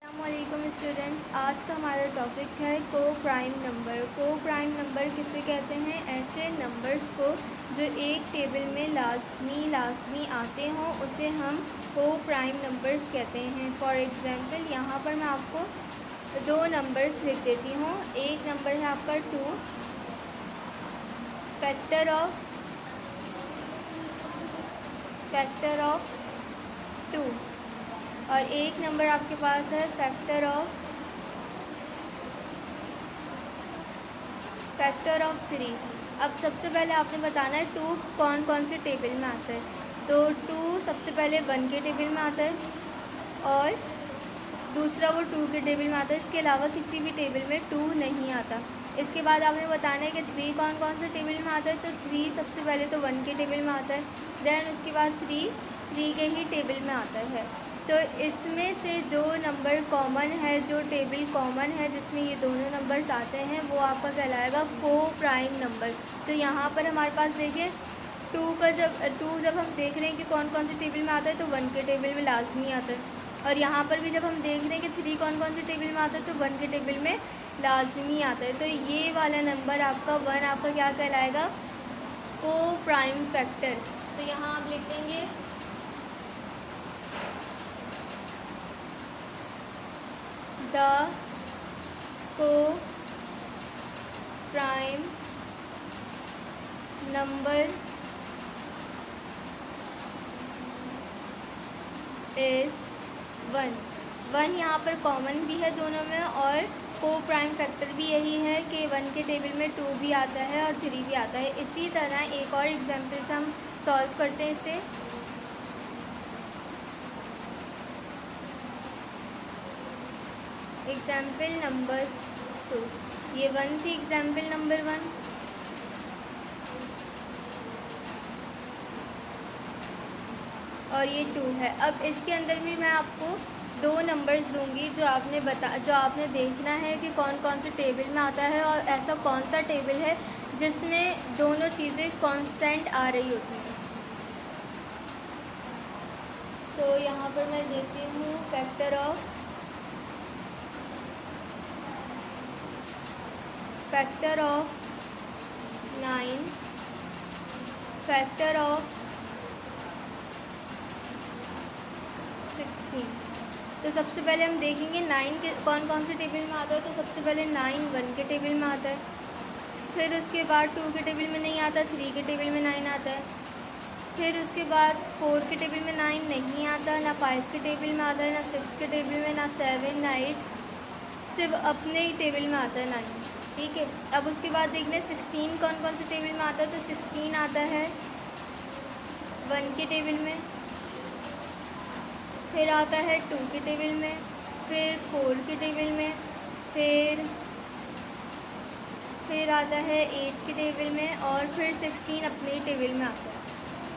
अस्सलामुअलैकुम स्टूडेंट्स, आज का हमारा टॉपिक है को प्राइम नंबर। को प्राइम नंबर किसे कहते हैं? ऐसे नंबर्स को जो एक टेबल में लाजमी आते हों उसे हम को प्राइम नंबर्स कहते हैं। फॉर एग्ज़ाम्पल यहाँ पर मैं आपको दो नंबर्स लिख देती हूँ। एक नंबर है आपका 2 फैक्टर ऑफ 2 और एक नंबर आपके पास है फैक्टर ऑफ 3। अब सबसे पहले आपने बताना है 2 कौन कौन से टेबल में आता है। तो 2 सबसे पहले 1 के टेबल में आता है और दूसरा वो 2 के टेबल में आता है। इसके अलावा किसी भी टेबल में 2 नहीं आता। इसके बाद आपने बताना है कि 3 कौन कौन से टेबल में आता है। तो 3 सबसे पहले तो 1 के टेबल में आता है, दैन उसके बाद 3 के ही टेबल में आता है। तो इसमें से जो नंबर कॉमन है, जो टेबल कॉमन है जिसमें ये दोनों नंबर्स आते हैं, वो आपका कहलाएगा को प्राइम नंबर। तो यहाँ पर हमारे पास देखिए 2 जब हम देख रहे हैं कि कौन कौन से टेबल में आता है तो 1 के टेबल में लाजमी आता है। और यहाँ पर भी जब हम देख रहे हैं कि 3 कौन कौन से टेबल में आता है तो 1 के टेबल में लाजमी आता है। तो ये वाला नंबर आपका 1 आपका क्या कहलाएगा? को प्राइम फैक्टर। तो यहाँ आप लिख देंगे द को प्राइम नंबर इज़ 1 यहाँ पर कॉमन भी है दोनों में और को प्राइम फैक्टर भी यही है कि 1 के टेबल में 2 भी आता है और 3 भी आता है। इसी तरह एक और एग्जांपल से हम सॉल्व करते हैं इसे। एग्जाम्पल नंबर 2, ये 1 थी एग्जाम्पल नंबर 1। और ये 2 है। अब इसके अंदर भी मैं आपको 2 नंबर्स दूंगी जो आपने देखना है कि कौन कौन से टेबल में आता है और ऐसा कौन सा टेबल है जिसमें दोनों चीज़ें कांस्टेंट आ रही होती हैं। सो यहाँ पर मैं देती हूँ फैक्टर ऑफ 9, फैक्टर ऑफ 16। तो सबसे पहले हम देखेंगे 9 के कौन कौन से टेबल में आता है। तो सबसे पहले 9 1 के टेबल में आता है, फिर उसके बाद 2 के टेबल में नहीं आता, 3 के टेबल में 9 आता है, फिर उसके बाद 4 के टेबल में 9 नहीं आता, ना 5 के टेबल में आता है, ना 6 के टेबल में, ना 7 ना 8, सिर्फ अपने ही टेबल में आता है 9। ठीक है। अब उसके बाद देखना है 16 कौन कौन से टेबल में आता है। तो 16 आता है 1 के टेबल में, फिर आता है 2 के टेबल में, फिर 4 के टेबल में, फिर आता है 8 के टेबल में और फिर 16 अपने टेबल में आता है।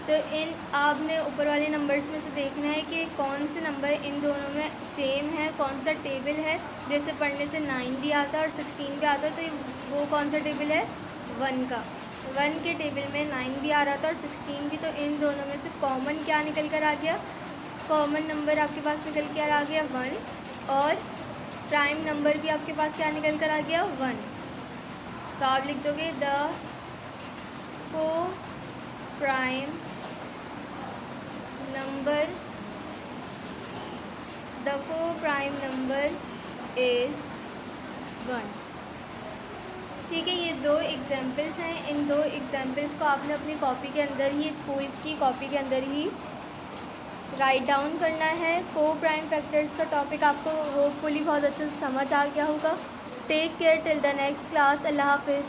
तो इन आपने ऊपर वाले नंबर्स में से देखना है कि कौन से नंबर इन दोनों में सेम है, कौन सा टेबल है। जैसे पढ़ने से 9 भी आता है और 16 भी आता है, तो वो कौन सा टेबल है? 1 का। 1 के टेबल में 9 भी आ रहा था और 16 भी। तो इन दोनों में से कॉमन क्या निकल कर आ गया? कॉमन नंबर आपके पास निकल कर आ गया 1 और प्राइम नंबर भी आपके पास क्या निकल कर आ गया? 1। तो आप लिख दोगे द को प्राइम नंबर इज़ 1। ठीक है। ये 2 एग्जाम्पल्स हैं। इन 2 एग्जाम्पल्स को आपने अपनी कॉपी के अंदर ही, स्कूल की कॉपी के अंदर ही राइट डाउन करना है। को प्राइम फैक्टर्स का टॉपिक आपको होपफुली बहुत अच्छे से समझ आ गया होगा। Take care till the next class. अल्लाह हाफिज़।